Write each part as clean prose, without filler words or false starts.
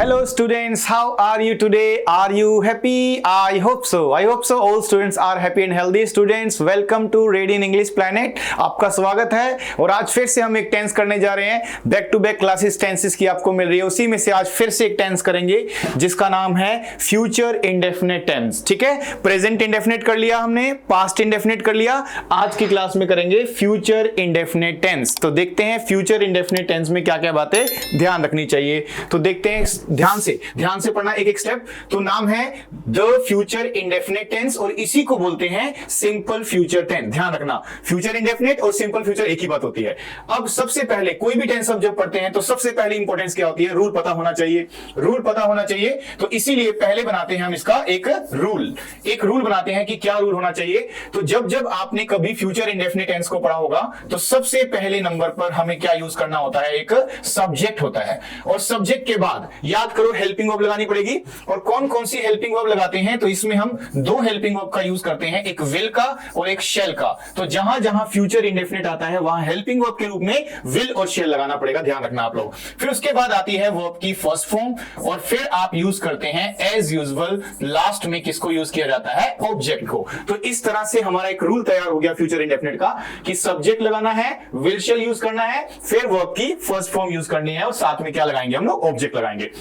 Hello students, how are you today? Are you happy? I hope so. I hope so. All students are happy and healthy. Students, welcome to Radiant English Planet. आपका स्वागत है और आज फिर से हम एक टेंस करने जा रहे हैं. Back to back classes tenses की आपको मिल रही है. उसी में से आज फिर से एक टेंस करेंगे जिसका नाम है फ्यूचर इंडेफिनिट टेंस. ठीक है, प्रेजेंट इंडेफिनिट कर लिया हमने, पास्ट इंडेफिनिट कर लिया. आज की क्लास में करेंगे फ्यूचर इंडेफिनिट टेंस. तो देखते हैं फ्यूचर इंडेफिनिट टेंस में क्या क्या बातें ध्यान रखनी चाहिए. तो देखते हैं, ध्यान से पढ़ना एक एक स्टेप. तो नाम है द फ्यूचर इंडेफिनिट टेंस और इसी को बोलते हैं सिंपल फ्यूचर टेंस. ध्यान रखना, फ्यूचर इंडेफिनिट और सिंपल फ्यूचर एक ही बात होती है. अब सबसे पहले कोई भी टेंस जब पढ़ते हैं तो सबसे पहले इंपॉर्टेंस क्या होती है? रूल पता होना चाहिए. रूल पता होना चाहिए. तो इसीलिए पहले बनाते हैं हम इसका एक रूल बनाते हैं कि क्या रूल होना चाहिए. तो जब आपने कभी फ्यूचर इंडेफिनिट टेंस को पढ़ा होगा तो सबसे पहले नंबर पर हमें क्या यूज करना होता है? एक सब्जेक्ट होता है और सब्जेक्ट के बाद याद करो हेल्पिंग वर्ब लगानी पड़ेगी. और कौन कौन सी हेल्पिंग वर्ब लगाते हैं? तो इसमें हम दो हेल्पिंग वर्ब का यूज करते हैं, एक विल का और एक शेल का. तो जहां जहां फ्यूचर इंडेफिनिट आता है वहां हेल्पिंग वर्ब के रूप में विल और शेल लगाना पड़ेगा. ध्यान रखना आप लोग. फिर उसके बाद आती है वर्ब की फर्स्ट फॉर्म और फिर आप यूज करते हैं एज यूजुअल लास्ट में किसको यूज किया जाता है? ऑब्जेक्ट को. तो इस तरह से हमारा एक रूल तैयार हो गया फ्यूचर इंडेफिनिट का कि सब्जेक्ट लगाना है, विल शेल यूज करना है, फिर वर्ब की फर्स्ट फॉर्म यूज करनी है और साथ में क्या लगाएंगे हम लोग? ऑब्जेक्ट लगाएंगे.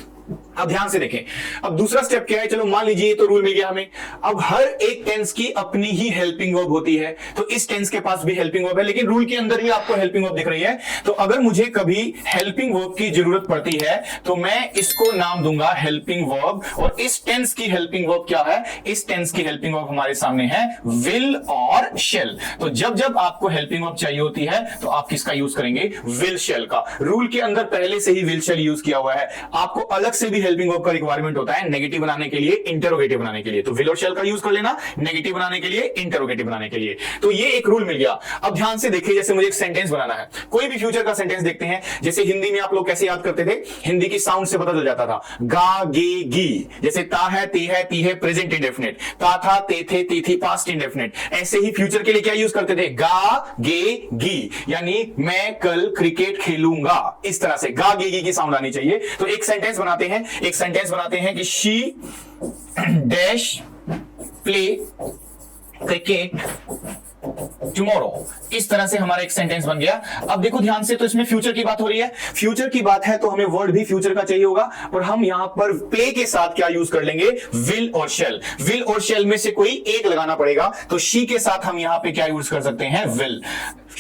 अब ध्यान से देखें. अब दूसरा स्टेप क्या है? चलो मान लीजिए तो रूल मिल गया हमें. अब हर एक टेंस की अपनी ही हेल्पिंग वर्ब होती है. तो इस टेंस के पास भी हेल्पिंग वर्ब है लेकिन रूल के अंदर ही आपको हेल्पिंग वर्ब दिख रही है. तो अगर मुझे कभी हेल्पिंग वर्ब की जरूरत पड़ती है तो मैं इसको नाम दूंगा हेल्पिंग वर्ब. और इस टेंस की हेल्पिंग वर्ब क्या है? इस टेंस की हेल्पिंग वर्ब हमारे सामने है विल और शेल. तो जब आपको हेल्पिंग वर्ब चाहिए होती है तो आप किसका यूज करेंगे? विल शेल का. रूल के अंदर पहले से ही विल शेल यूज किया हुआ है. आपको अलग से भी हेल्पिंग वर्ब का रिक्वायरमेंट होता है नेगेटिव बनाने के लिए, इंटरोगेटिव बनाने के लिए. तो विल और शेल का यूज कर लेना नेगेटिव बनाने के लिए, इंटरोगेटिव बनाने के लिए. तो ये एक रूल मिल गया. अब ध्यान से देखिए, जैसे मुझे एक सेंटेंस बनाना है, कोई भी फ्यूचर का सेंटेंस देखते हैं. जैसे हिंदी में आप लोग कैसे याद करते थे? हिंदी की साउंड से पता चल जाता था. गा गे गी, जैसे ता है, ती है, ती है प्रेजेंट इंडेफिनिट, ता था, ते थे, ती थी पास्ट इंडेफिनिट. ऐसे ही फ्यूचर के लिए क्या यूज करते थे? गा गे गी, यानी मैं कल क्रिकेट खेलूंगा. इस तरह से गा गे गी की साउंड आनी चाहिए. तो एक सेंटेंस बनाते हैं, कि she dash play cricket tomorrow. इस तरह से हमारा एक सेंटेंस बन गया. अब देखो ध्यान से, तो इसमें फ्यूचर की बात हो रही है. फ्यूचर की बात है तो हमें वर्ड भी फ्यूचर का चाहिए होगा और हम यहां पर प्ले के साथ क्या यूज कर लेंगे? विल और शेल. विल और शेल में से कोई एक लगाना पड़ेगा. तो शी के साथ हम यहां पे क्या यूज कर सकते हैं? विल.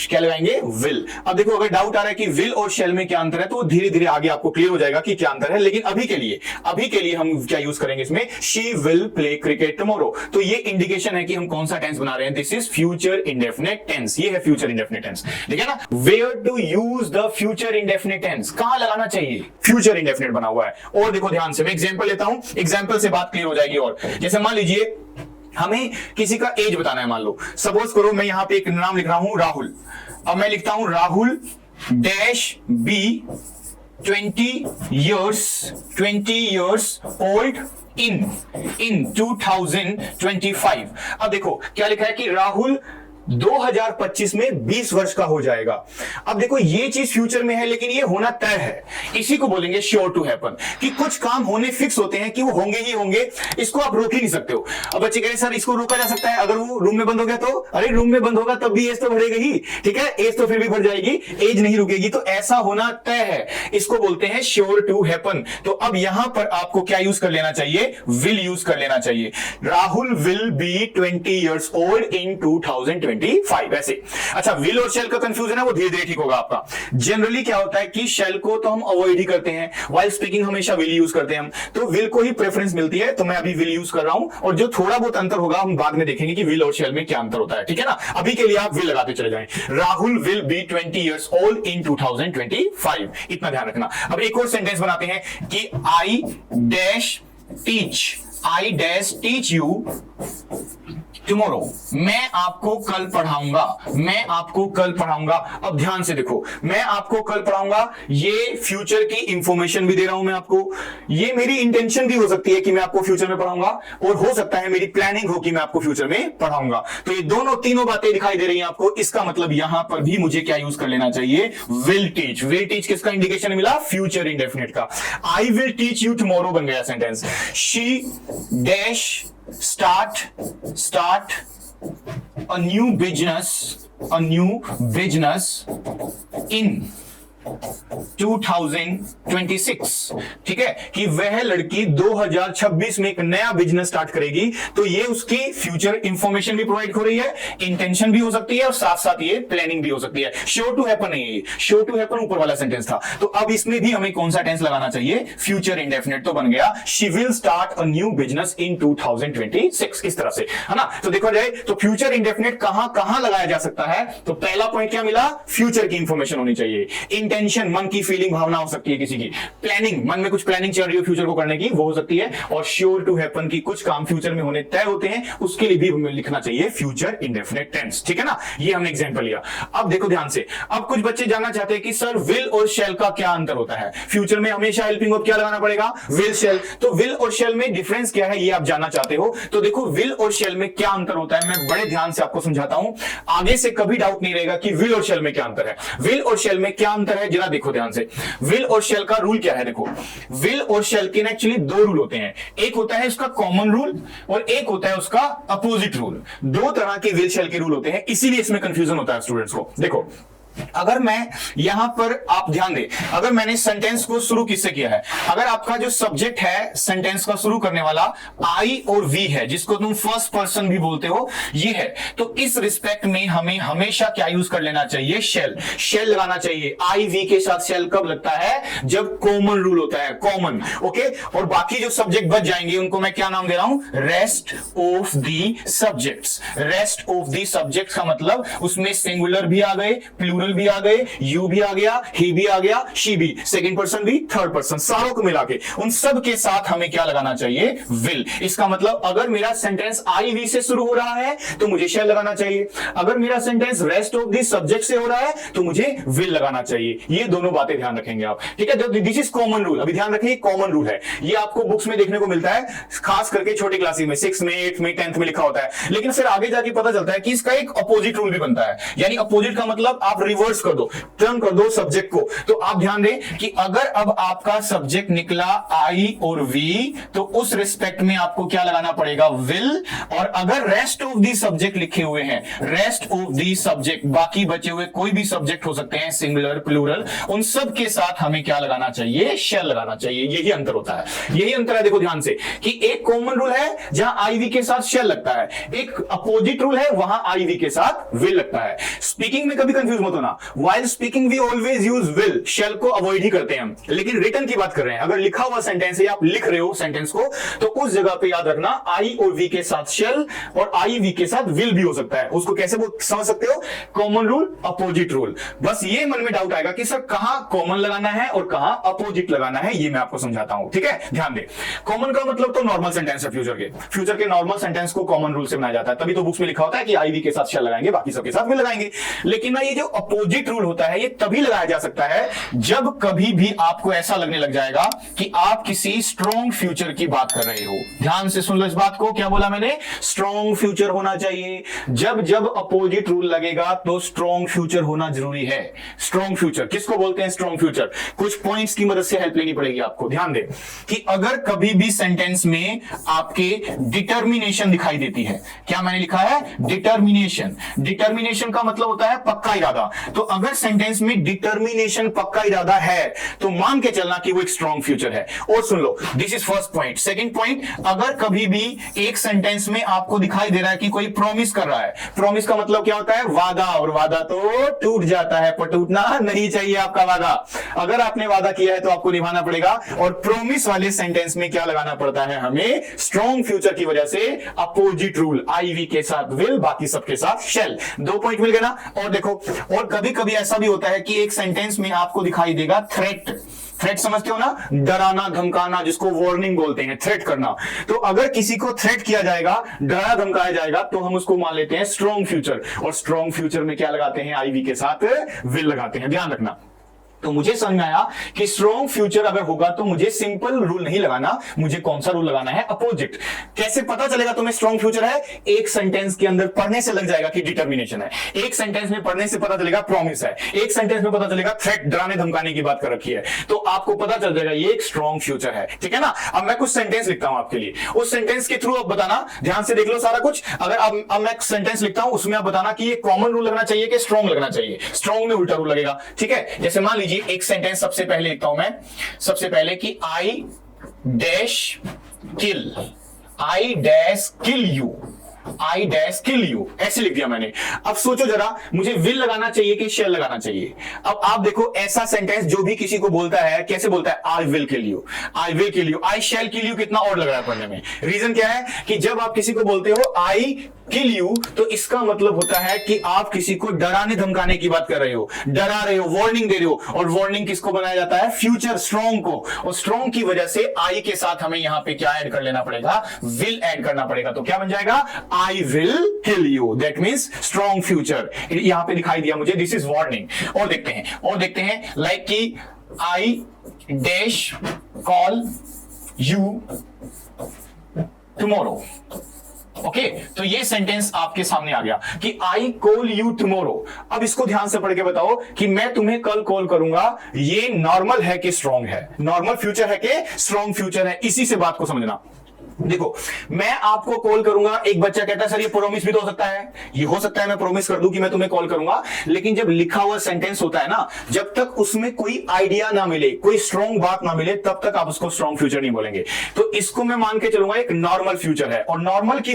क्या लगाएंगे? विल. अब देखो, अगर डाउट आ रहा है कि विल और शेल में क्या अंतर है तो धीरे धीरे आगे आपको क्लियर हो जाएगा कि क्या अंतर है. लेकिन अभी के लिए हम क्या यूज करेंगे इसमें? She will play cricket tomorrow. तो ये इंडिकेशन है कि हम कौन सा टेंस बना रहे हैं. This is future indefinite tense. ये है फ्यूचर इंडेफिनिट टेंस. ठीक है ना? Where to use the future indefinite tense, कहां लगाना चाहिए? फ्यूचर इंडेफिनिट बना हुआ है. और देखो ध्यान से, मैं एग्जांपल लेता हूं, एग्जांपल से बात क्लियर हो जाएगी. और जैसे मान लीजिए हमें किसी का एज बताना है. मान लो सपोज करो मैं यहां पे एक नाम लिख रहा हूं राहुल. अब मैं लिखता हूं Rahul dash be 20 years old in 2025. अब देखो क्या लिखा है कि राहुल 2025 में 20 वर्ष का हो जाएगा. अब देखो ये चीज फ्यूचर में है लेकिन ये होना तय है. इसी को बोलेंगे श्योर टू हैपन, कि कुछ काम होने फिक्स होते हैं कि वो होंगे ही होंगे. इसको आप रोक ही नहीं सकते हो. अब बच्चे कह रहे सर इसको रोका जा सकता है, अगर वो रूम में बंद हो गया तो? अरे रूम में बंद होगा तब भी एज तो बढ़ेगी ही. ठीक है, एज तो फिर भी बढ़ जाएगी, एज नहीं रुकेगी. तो ऐसा होना तय है, इसको बोलते हैं श्योर टू हैपन. तो अब यहां पर आपको क्या यूज कर लेना चाहिए? विल यूज कर लेना चाहिए. Rahul will be 20 years old in 2025. ऐसे. अच्छा, विल और शेल का कंफ्यूजन है वो धीरे धीरे ठीक होगा आपका. जनरली क्या होता है कि शेल को तो हम अवॉइड ही करते हैं, व्हाइल स्पीकिंग हमेशा विल यूज करते हैं हम. तो विल को ही प्रेफरेंस मिलती है, तो मैं अभी विल यूज कर रहा हूं. और जो थोड़ा बहुत अंतर होगा हम बाद में देखेंगे कि विल और शेल में क्या अंतर होता है. ठीक है ना? अभी के लिए आप विल लगाते चले जाएं. Rahul will be 20 years old in 2025. इतना ध्यान रखना. अब एक और सेंटेंस बनाते हैं कि I dash teach you tomorrow, मैं आपको कल पढ़ाऊंगा, मैं आपको कल पढ़ाऊंगा। अब ध्यान से देखो, मैं आपको कल पढ़ाऊंगा, ये फ्यूचर की इंफॉर्मेशन भी दे रहा हूं मैं आपको, ये मेरी इंटेंशन भी हो सकती है कि मैं आपको फ्यूचर में पढ़ाऊंगा, और हो सकता है मेरी प्लानिंग हो कि मैं आपको फ्यूचर में पढ़ाऊंगा। तो ये दोनों तीनों बातें दिखाई दे रही हैं आपको। इसका मतलब यहां पर भी मुझे क्या यूज कर लेना चाहिए, विल टीच। विल टीच किसका इंडिकेशन मिला, फ्यूचर इंडेफिनिट का। आई विल टीच यू टुमारो बन गया sentence. She dash start a new business in 2026, ठीक है, कि वह लड़की 2026 में एक नया बिजनेस स्टार्ट करेगी। तो ये उसकी फ्यूचर इंफॉर्मेशन भी प्रोवाइड हो रही है, इंटेंशन भी हो सकती है, और साथ साथ ये प्लानिंग भी हो सकती है। श्योर टू हैपन नहीं है, श्योर टू हैपन ऊपर वाला सेंटेंस था। तो अब इसमें भी हमें कौन सा टेंस लगाना चाहिए, फ्यूचर इंडेफिनिट। तो बन गया she will start a new business in 2026, इस तरह से, है ना। तो देखो जाए तो फ्यूचर इंडेफिनिट कहां कहां लगाया जा सकता है। तो पहला पॉइंट क्या मिला, फ्यूचर की इंफॉर्मेशन होनी चाहिए। इंटेंशन, मन की फीलिंग, भावना हो सकती है किसी की। प्लानिंग, मन में कुछ प्लानिंग चल रही हो फ्यूचर को करने की, वो हो सकती है। और श्योर टू हैपन की कुछ काम फ्यूचर में होने तय होते हैं, उसके लिए भी हमें लिखना चाहिए फ्यूचर इंडेफिनिट टेंस, ठीक है ना। ये हमने एग्जांपल लिया। अब देखो ध्यान से, अब कुछ बच्चे जानना चाहते हैं कि सर विल और शैल का क्या अंतर होता है। फ्यूचर में हमेशा हेल्पिंग वर्ब क्या लगाना पड़ेगा, विल शैल। तो विल और शैल में डिफरेंस क्या है, ये आप जानना चाहते हो। तो देखो विल और शैल में क्या अंतर होता है, मैं बड़े ध्यान से आपको समझाता हूं, आगे से कभी डाउट नहीं रहेगा कि विल और शैल में क्या अंतर है। विल और शैल में क्या अंतर है, जरा देखो ध्यान से। विल और शैल का रूल क्या है, देखो विल और शैल के एक्चुअली दो रूल होते हैं। एक होता है उसका कॉमन रूल और एक होता है उसका अपोजिट रूल। दो तरह के विल शैल के रूल होते हैं, इसीलिए इसमें कंफ्यूजन होता है स्टूडेंट्स को। देखो अगर मैं यहां पर, आप ध्यान दें, अगर मैंने सेंटेंस को शुरू किससे किया है, अगर आपका जो सब्जेक्ट है सेंटेंस का शुरू करने वाला आई और वी है, जिसको तुम फर्स्ट पर्सन भी बोलते हो, ये है, तो इस रिस्पेक्ट में हमें हमेशा क्या यूज कर लेना चाहिए, शेल। शेल लगाना चाहिए। आई वी के साथ शेल कब लगता है, जब कॉमन रूल होता है, कॉमन, ओके। और बाकी जो सब्जेक्ट बच जाएंगे उनको मैं क्या नाम दे रहा हूं, rest of the subjects. Rest of the subjects का मतलब उसमें सिंगुलर भी आ गए, प्लूरल भी आ गए, यू भी आ गया, ही भी आ गया, शी भी, सेकंड पर्सन भी, थर्ड पर्सन, सारों को मिला के उन सब के साथ हमें क्या लगाना चाहिए, विल। इसका मतलब अगर मेरा सेंटेंस आई वी से शुरू हो रहा है तो मुझे शेल लगाना चाहिए, अगर मेरा sentence rest of the subject से हो रहा है तो मुझे विल लगाना चाहिए। ये दोनों बातें ध्यान रखेंगे आप, ठीक है। दिस इज कॉमन रूल, अभी ध्यान रखिए कॉमन रूल है, ये आपको बुक्स में देखने को मिलता है, खास करके छोटी क्लासेस में, 6 में, 8 में, 10th में लिखा होता है। लेकिन फिर आगे जाके पता चलता है कि इसका एक अपोजिट रूल भी बनता है, यानी अपोजिट का मतलब आप रिवर्स कर दो, टर्न कर दो सब्जेक्ट को। तो आप ध्यान दें कि अगर अब आपका सब्जेक्ट निकला आई और वी, तो उस रिस्पेक्ट में आपको क्या लगाना पड़ेगा, विल। और अगर रेस्ट ऑफ दी सब्जेक्ट लिखे हुए हैं, रेस्ट ऑफ दी सब्जेक्ट, बाकी बचे हुए कोई भी सब्जेक्ट हो सकते हैं, सिंगुलर, प्लूरल, उन सब के साथ हमें क्या लगाना चाहिए, शेल लगाना चाहिए। यही अंतर होता है, यही अंतर है। देखो ध्यान से कि एक कॉमन रूल है जहां आई वी के साथ शेल लगता है, एक अपोजिट रूल है वहां आई वी के साथ विल लगता है। स्पीकिंग में कभी कंफ्यूज मत होना, While speaking we always use will, shall को अवॉइड ही करते हैं हम, लेकिन रिटर्न की बात कर रहे हैं। अगर लिखा हुआ सेंटेंस है, आप लिख रहे हो सेंटेंस को, तो उस जगह पे याद रखना आई और वी के साथ shall और आई वी के साथ will भी हो सकता है। उसको कैसे समझ सकते हो, कॉमन रूल, अपोजिट रूल। बस ये मन में डाउट आएगा कि सर कहां कॉमन लगाना है और कहां अपोजिट लगाना है, ये मैं आपको समझाता हूं, ठीक है। ध्यान दे, कॉमन का मतलब तो नॉर्मल सेंटेंस है, फ्यूचर के नॉर्मल सेंटेंस को कॉमन रूल से बनाया जाता है, तभी तो बुक्स में लिखा होता है कि आई वी के साथ shall लगाएंगे, बाकी सबके साथ will लगाएंगे। लेकिन ना ये जो अपोजिट रूल होता है, ये तभी लगाया जा सकता है जब कभी भी आपको ऐसा लगने लग जाएगा कि आप किसी स्ट्रॉन्ग फ्यूचर की बात कर रहे हो। ध्यान से सुन लो इस बात को, क्या बोला मैंने, स्ट्रॉन्ग फ्यूचर होना चाहिए। जब जब अपोजिट रूल लगेगा तो स्ट्रॉन्ग फ्यूचर होना जरूरी है। स्ट्रॉन्ग फ्यूचर किसको बोलते हैं, स्ट्रॉन्ग फ्यूचर। कुछ पॉइंट्स की मदद से हेल्प लेनी पड़ेगी आपको। ध्यान दें कि अगर कभी भी सेंटेंस में आपके डिटर्मिनेशन दिखाई देती है, क्या मैंने लिखा है, डिटर्मिनेशन। डिटर्मिनेशन का मतलब होता है पक्का इरादा। तो अगर सेंटेंस में डिटर्मिनेशन, पक्का इरादा है, तो मान के चलना कि वो एक स्ट्रॉन्ग फ्यूचर है। और सुन लो, this is first point. Second point, अगर कभी भी एक सेंटेंस में आपको दिखाई दे रहा है कि कोई प्रॉमिस कर रहा है, प्रॉमिस का मतलब क्या होता है, वादा, और वादा तो टूट जाता है, पर टूटना नहीं चाहिए आपका वादा। अगर आपने वादा किया है तो आपको निभाना पड़ेगा। और प्रॉमिस वाले सेंटेंस में क्या लगाना पड़ता है हमें, स्ट्रॉन्ग फ्यूचर की वजह से अपोजिट रूल, आई वी के साथ विल, बाकी सबके साथ शेल। 2 पॉइंट मिल गए ना। और देखो, और कभी कभी ऐसा भी होता है कि एक सेंटेंस में आपको दिखाई देगा थ्रेट। थ्रेट समझते हो ना, डराना धमकाना, जिसको वार्निंग बोलते हैं, थ्रेट करना। तो अगर किसी को थ्रेट किया जाएगा, डरा धमकाया जाएगा, तो हम उसको मान लेते हैं स्ट्रॉन्ग फ्यूचर। और स्ट्रॉन्ग फ्यूचर में क्या लगाते हैं, आईवी के साथ विल लगाते हैं, ध्यान रखना। तो मुझे समझ में आया कि स्ट्रॉन्ग फ्यूचर अगर होगा तो मुझे सिंपल रूल नहीं लगाना, मुझे कौन सा रूल लगाना है, अपोजिट। कैसे पता चलेगा तुम्हें स्ट्रॉन्ग फ्यूचर है? एक सेंटेंस के अंदर पढ़ने से लग जाएगा कि डिटर्मिनेशन है, एक सेंटेंस में पढ़ने से पता चलेगा प्रॉमिस है, एक सेंटेंस में पता चलेगा थ्रेट, डराने धमकाने की बात कर रखी है, तो आपको पता चल जाएगा ये एक स्ट्रॉन्ग फ्यूचर है, ठीक है ना। अब मैं कुछ सेंटेंस लिखता हूं आपके लिए, उस सेंटेंस के थ्रू अब बताना, ध्यान से देख लो सारा कुछ। अगर अब मैं सेंटेंस लिखता हूं, उसमें आप बताना कि ये कॉमन रूल लगना चाहिए कि स्ट्रॉन्ग लगना चाहिए। स्ट्रॉन्ग में उल्टा रूल लगेगा, ठीक है। जैसे मान लीजिए एक सेंटेंस सबसे पहले लिखता हूं मैं, सबसे पहले कि I dash kill you, I dash kill you, ऐसे लिख दिया मैंने। अब सोचो जरा, मुझे विल लगाना चाहिए कि शेल लगाना चाहिए। अब आप देखो, ऐसा सेंटेंस जो भी किसी को बोलता है कैसे बोलता है, I will kill you, I will kill you, I shall kill you, कितना और लग रहा है पढ़ने में। रीजन क्या है कि जब आप किसी को बोलते हो आई किल यू, तो इसका मतलब होता है कि आप किसी को डराने धमकाने की बात कर रहे हो, डरा रहे हो, वार्निंग दे रहे हो। और वार्निंग किसको बनाया जाता है, फ्यूचर, स्ट्रॉन्ग को। और स्ट्रॉन्ग की वजह से आई के साथ हमें यहां पे क्या ऐड कर लेना पड़ेगा, विल ऐड करना पड़ेगा। तो क्या बन जाएगा, आई will kill you, that means strong future. यहां पे दिखाई दिया मुझे, दिस इज वार्निंग। और देखते हैं लाइक कि I dash call you tomorrow. Okay, तो ये सेंटेंस आपके सामने आ गया कि आई कॉल यू टुमारो। अब इसको ध्यान से पढ़ के बताओ कि मैं तुम्हें कल कॉल करूंगा, ये नॉर्मल है कि स्ट्रॉन्ग है, नॉर्मल फ्यूचर है कि स्ट्रॉन्ग फ्यूचर है। इसी से बात को समझना। देखो, मैं आपको कॉल करूंगा, एक बच्चा कहता है सर ये प्रॉमिस भी तो हो सकता है, ये हो सकता है मैं प्रॉमिस कर दूं कि मैं तुम्हें कॉल करूंगा, लेकिन जब लिखा हुआ सेंटेंस होता है ना, जब तक उसमें कोई आइडिया ना मिले, कोई स्ट्रॉन्ग बात ना मिले, तब तक आप उसको स्ट्रॉन्ग फ्यूचर नहीं बोलेंगे। तो इसको मैं मान के चलूंगा एक नॉर्मल फ्यूचर है। और नॉर्मल की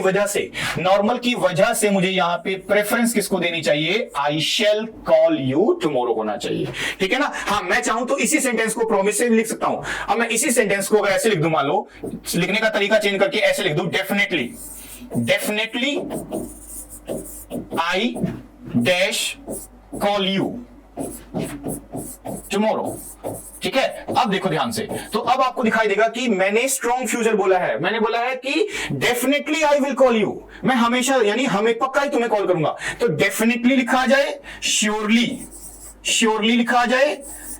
वजह से मुझे यहां पे प्रेफरेंस किसको देनी चाहिए, आई शैल कॉल यू टुमारो होना चाहिए, ठीक है ना। हाँ, मैं चाहूं तो इसी सेंटेंस को प्रॉमिस से भी लिख सकता हूं। अब मैं इसी सेंटेंस को अगर ऐसे लिख दूं, मान लो लिखने का तरीका चेंज करके ऐसे लिख दूं, definitely I dash call you tomorrow, ठीक है। अब देखो ध्यान से, तो अब आपको दिखाई देगा कि मैंने स्ट्रॉन्ग फ्यूचर बोला है, मैंने बोला है कि definitely I will call you, मैं हमेशा यानी हमें पक्का ही तुम्हें कॉल करूंगा। तो डेफिनेटली लिखा जाए, श्योरली लिखा जाए,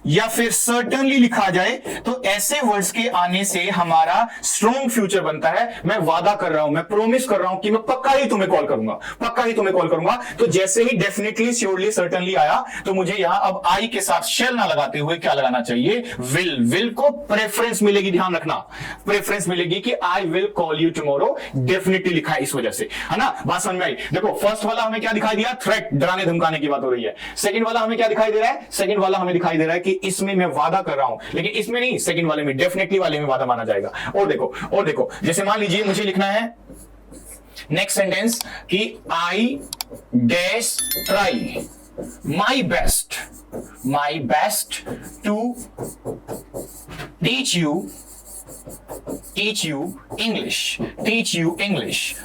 या फिर सर्टेनली लिखा जाए। तो ऐसे वर्ड्स के आने से हमारा स्ट्रॉन्ग फ्यूचर बनता है। मैं वादा कर रहा हूं, मैं प्रॉमिस कर रहा हूं कि मैं पक्का ही तुम्हें कॉल करूंगा, तो जैसे ही डेफिनेटली, श्योरली, सर्टेनली आया, तो मुझे यहां अब आई के साथ शेल ना लगाते हुए क्या लगाना चाहिए, विल को प्रेफरेंस मिलेगी, ध्यान रखना, प्रेफरेंस मिलेगी कि I will call you tomorrow, definitely लिखा है इस वजह से, है ना। बात समझ में आई। देखो, फर्स्ट वाला हमें क्या दिखाई दिया, थ्रेट, डराने धमकाने की बात हो रही है। सेकंड वाला हमें क्या दिखाई दे रहा है, सेकंड वाला हमें दिखाई दे रहा है कि इसमें मैं वादा कर रहा हूं, लेकिन इसमें नहीं, सेकंड वाले में, डेफिनेटली वाले में वादा माना जाएगा। और देखो, जैसे मान लीजिए मुझे लिखना है नेक्स्ट सेंटेंस कि I dash try my best to teach you English.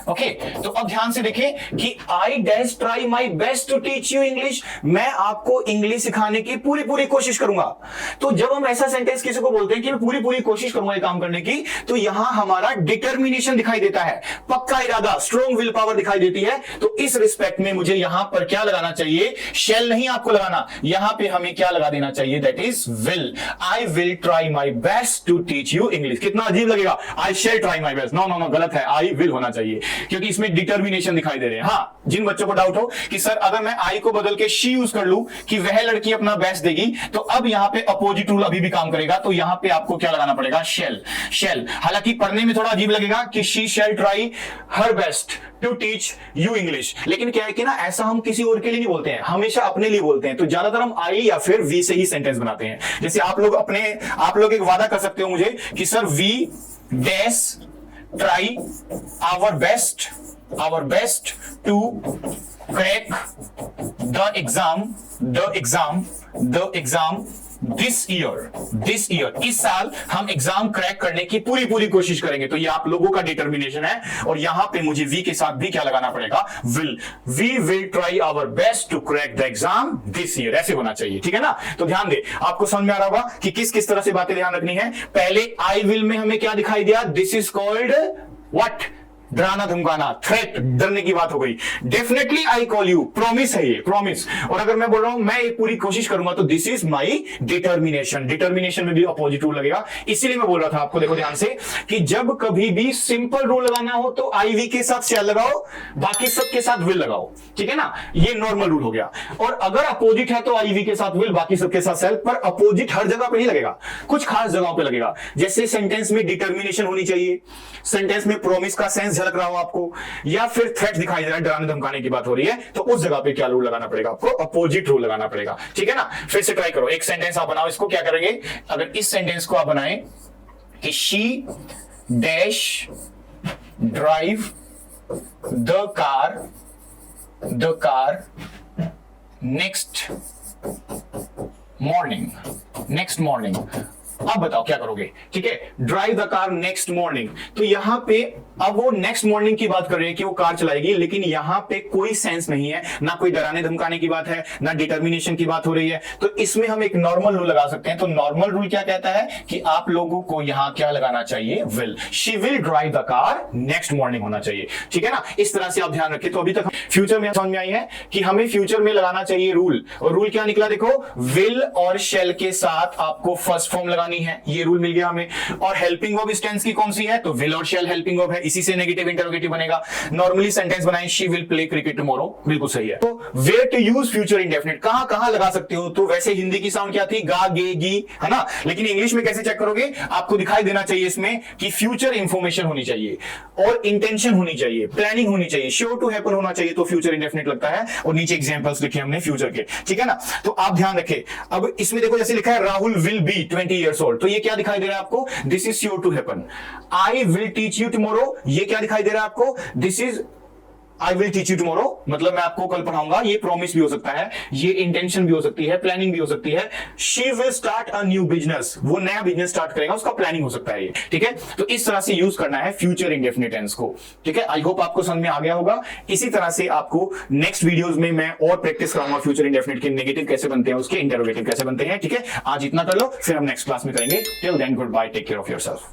Okay, तो अब ध्यान से देखें कि I dash try my best to teach you English, मैं आपको इंग्लिश सिखाने की पूरी कोशिश करूंगा। तो जब हम ऐसा सेंटेंस किसी को बोलते हैं कि मैं पूरी कोशिश करूंगा ये काम करने की, तो यहां हमारा डिटर्मिनेशन दिखाई देता है, पक्का इरादा, स्ट्रॉन्ग विल पावर दिखाई देती है। तो इस रिस्पेक्ट में मुझे यहां पर क्या लगाना चाहिए, शेल नहीं आपको लगाना, यहां पे हमें क्या लगा देना चाहिए, that is will. I will try my best to teach you English. कितना अजीब लगेगा, I shall try my best, no गलत है, आई विल होना चाहिए, क्योंकि इसमें डिटर्मिनेशन दिखाई दे रहे हैं। हाँ, जिन बच्चों को डाउट हो कि सर अगर मैं आई को बदल के शी यूज कर लूं कि वह लड़की अपना बेस्ट देगी, तो अब यहां पे अपोजिट रूल अभी भी काम करेगा। तो यहां पे आपको क्या लगाना पड़ेगा, शेल। हालांकि पढ़ने में थोड़ा अजीब लगेगा कि she shall try her best to teach you English, लेकिन क्या है कि ना, ऐसा हम किसी और के लिए नहीं बोलते हैं, हमेशा अपने लिए बोलते हैं। तो ज्यादातर हम आई या फिर वी से ही सेंटेंस बनाते हैं। जैसे आप लोग एक वादा कर सकते हो मुझे कि sir we dash try our best to crack the exam this year इस साल हम एग्जाम क्रैक करने की पूरी कोशिश करेंगे। तो ये आप लोगों का डिटर्मिनेशन है और यहां पे मुझे वी के साथ भी क्या लगाना पड़ेगा, will. We will try our best to crack the exam this year, ऐसे होना चाहिए, ठीक है ना। तो ध्यान दे, आपको समझ में आ रहा होगा कि किस तरह से बातें ध्यान रखनी है। पहले आई विल में हमें क्या दिखाई दिया, दिस इज कॉल्ड व्हाट, डराना धमकाना, थ्रेट, डरने की बात हो गई। Definitely I call you, promise है ये, प्रॉमिस। और अगर मैं बोल रहा हूं मैं ये पूरी कोशिश करूंगा तो this is my determination. Determination में भी अपोजिट रूल लगेगा। इसीलिए मैं बोल रहा था आपको, देखो ध्यान से, कि जब कभी भी सिंपल रूल लगाना हो तो आई वी के साथ शैल लगाओ, बाकी सबके साथ विल लगाओ, ठीक है ना। ये नॉर्मल रूल हो गया। और अगर अपोजिट है तो आई वी के साथ विल, बाकी सबके साथ शैल। पर अपोजिट हर जगह पे नहीं लगेगा, कुछ खास जगहों पे लगेगा। जैसे सेंटेंस में डिटर्मिनेशन होनी चाहिए, सेंटेंस में प्रॉमिस का सेंस झलक रहा हो आपको, या फिर थ्रेट दिखाई दे रहा है, डराने धमकाने की बात हो रही है, तो उस जगह पे क्या रूल लगाना पड़ेगा आपको, अपोजिट रूल लगाना पड़ेगा, ठीक है ना। फिर से ट्राई करो, एक सेंटेंस आप बनाओ, इसको क्या करेंगे, अगर इस सेंटेंस को आप बनाएं कि she dash drive the car next morning. अब बताओ क्या करोगे, ठीक है। Drive the car next morning, तो यहां पे अब वो नेक्स्ट मॉर्निंग की बात कर रहे हैं कि वो कार चलाएगी, लेकिन यहां पे कोई सेंस नहीं है, ना कोई डराने धमकाने की बात है, ना डिटर्मिनेशन की बात हो रही है। तो इसमें हम एक नॉर्मल रूल लगा सकते हैं। तो नॉर्मल रूल क्या कहता है कि आप लोगों को यहां क्या लगाना चाहिए, will. She will drive the car next morning होना चाहिए, ठीक है ना। इस तरह से आप ध्यान रखें। तो अभी तक फ्यूचर में समझ में आई है कि हमें फ्यूचर में लगाना चाहिए रूल, और रूल क्या निकला, देखो, विल और शेल के साथ आपको फर्स्ट फॉर्म लगानी है, ये रूल मिल गया हमें। और हेल्पिंग वर्ब इस टेंस की कौन सी है, तो विल और शेल हेल्पिंग वर्ब है, इसी से नेगेटिव इंटरोगेटिव बनेगा। नॉर्मली सेंटेंस बनाएं, she will play cricket tomorrow, बिल्कुल सही है। तो where to use future indefinite, कहां लगा सकते हो। तो वैसे हिंदी की साउंड क्या थी, गा गे गी, है ना। लेकिन इंग्लिश में कैसे चेक करोगे, आपको दिखाई देना चाहिए इसमें कि फ्यूचर इंफॉर्मेशन होनी चाहिए, और इंटेंशन होनी चाहिए, प्लानिंग होनी चाहिए, श्योर टू हैपन होना चाहिए, तो फ्यूचर इंडेफिनिट लगता है। और नीचे एग्जांपल्स लिखे हमने फ्यूचर के, ठीक है ना। तो आप ध्यान रखें। अब इसमें देखो, जैसे लिखा है Rahul will be 20 years old, तो ये क्या दिखाई दे रहा है आपको, this is sure to happen. I will teach you tomorrow, ये क्या दिखाई दे रहा है आपको, this is I will teach you tomorrow, मतलब मैं आपको कल पढ़ाऊंगा। ये प्रॉमिस भी हो सकता है, ये इंटेंशन भी हो सकती है, प्लानिंग भी हो सकती है। She will start a new business, वो नया बिजनेस स्टार्ट करेगा, उसका प्लानिंग हो सकता है ये, ठीक है। तो इस तरह से यूज करना है फ्यूचर इंडेफिनिट टेंस को, ठीक है। आई होप आपको समझ में आ गया होगा। इसी तरह से आपको नेक्स्ट वीडियोस में मैं और प्रैक्टिस कराऊंगा फ्यूचर इंडेफिनिट के नेगेटिव कैसे बनते हैं, उसके इंटरोगेटिव कैसे बनते हैं, ठीक है। आज इतना कर लो, फिर हम नेक्स्ट क्लास में करेंगे। Till then goodbye, take care of yourself.